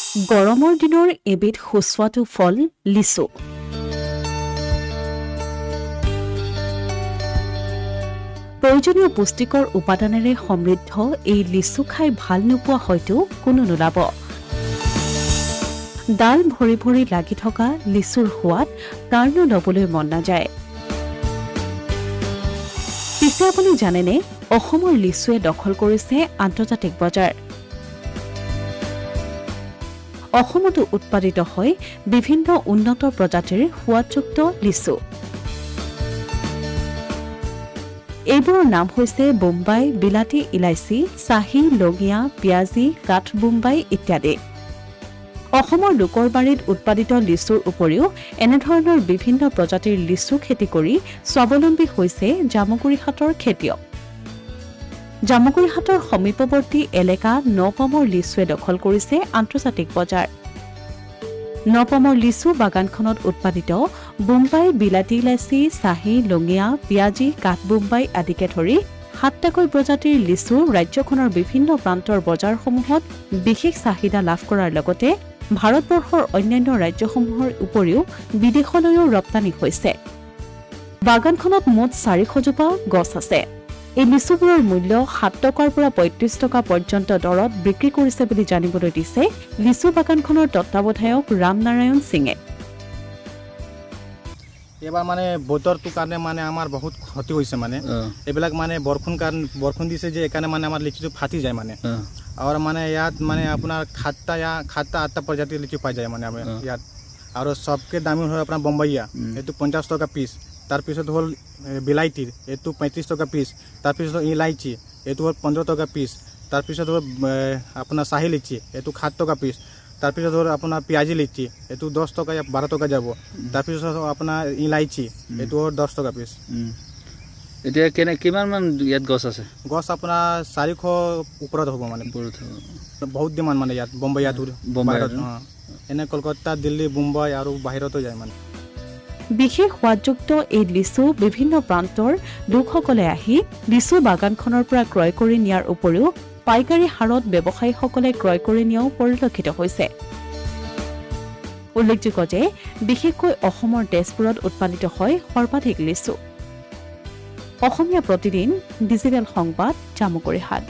গৰমৰ দিনৰ এবিধ সুস্বাদু ফল লিচু। প্ৰয়োজনীয় পুষ্টিকৰ উপাদানেৰে সমৃদ্ধ এই লিচু খাই ভাল নোপোৱা হয়তো কোনো নোলাব। ডাল ভৰি ভৰি লাগি থকা লিচুৰ সোৱাদ কাৰনো ল'বলৈ মন নাযায়। পিছে আপুনি জানেনে অসমৰ লিচুৱে দখল কৰিছে আন্তৰ্জাতিক বজাৰ। অসমতো উৎপাদিত হয় বিভিন্ন উন্নত প্ৰজাতিৰ সোৱাদযুক্ত লিচু। এইবোৰৰ নাম হৈছে বোম্বাই, বিলাতী ইলাইচি, চাহি, লঙিয়া, পিয়াজি, কাঠ বোম্বাই ইত্যাদি। অসমৰ লোকৰ বাৰীত উৎপাদিত লিচুৰ উপৰিও এনেধৰণৰ বিভিন্ন প্ৰজাতিৰ লিচু খেতি কৰি স্বাৱলম্বী হৈছে জামুগুৰিহাটৰ খেতিয়ক। জামুগুৰিহাটৰ সমীপৱৰ্তী এলেকা নপামৰ লিচুৱে দখল কৰিছে আন্তৰ্জাতিক বজাৰ। নপামৰ লিচু বাগানখনত উৎপাদিত বোম্বাই, বিলাতী ইলাইচি, চাহি, লঙিয়া, পিয়াজি, কাঠ বোম্বাই আদিকে ধৰি 7টাকৈ প্ৰজাতিৰ লিচু ৰাজ্যখনৰ বিভিন্ন প্ৰান্তৰ বজাৰসমূহত বিশেষ চাহিদা লাভ কৰাৰ লগতে ভাৰতবৰ্ষৰ অন্যান্য ৰাজ্যসমূহৰ উপৰিও বিদেশলৈও ৰপ্তানি হৈছে। বাগানখনত মুঠ 400 জোপা গছ আছে। এই লিচুবোৰৰ মূল্য 7 টকাৰ পৰা 35 টকা পৰ্যন্ত দৰত বিক্ৰী কৰিছে বুলি জানিবলৈ দিছে লিচু বাগানখনৰ তত্ত্বাৱধায়ক ৰামনাৰায়ণ সিঙে। এবাৰ মানে বতৰটোৰ কাৰণে মানে আমাৰ বহুত ক্ষতি হৈছে মানে এইবিলাক মানে বৰষুণ দিছে যে এইকাৰণে মানে আমাৰ লিচুটো ফাটি যায় মানে আৰু মানে ইয়াত মানে আপোনাৰ 7টা প্ৰজাতিৰ লিচু পাই যায় মানে ইয়াত। আৰু সবকে দামী হয় আপোনাৰ বোম্বাইয়া, এইটো 50 টকা পিচ। তাৰপিছত হ'ল বিলাইটিৰ, এইটো 35 টকা পিচ। তাৰপিছত ইলাইচি, এইটো হ'ল 15 টকা পিচ। তাৰপিছত হ'ল আপোনাৰ চাহি লিচি, এইটো 7 টকা পিচ। তাৰপিছত হ'ল আপোনাৰ পিয়াজি লিচি, এইটো 10 টকা 12 টকা যাব। তাৰপিছত আপোনাৰ ইলাইচি, এইটো হ'ল 10 টকা পিচ। এতিয়া কিমান ইয়াত গছ আছে? গছ আপোনাৰ 400 ওপৰত হ'ব মানে। বহুত ডিমাণ্ড মানে ইয়াত বোম্বাইয়াটো। এনে কলকাতা, দিল্লী, মুম্বাই আৰু বাহিৰতো যায় মানে। বিশেষ সোৱাদযুক্ত এই লিচু বিভিন্ন প্ৰান্তৰ লোকসকলে আহি লিচু বাগানখনৰ পৰা ক্ৰয় কৰি নিয়াৰ উপৰিও পাইকাৰী হাৰত ব্যৱসায়ীসকলে ক্ৰয় কৰি নিয়াও পৰিলক্ষিত হৈছে। উল্লেখযোগ্য যে বিশেষকৈ অসমৰ তেজপুৰত উৎপাদিত হয় সৰ্বাধিক লিচু। অসমীয়া প্ৰতিদিন ডিজিটেল সংবাদ, জামুগুৰিহাট।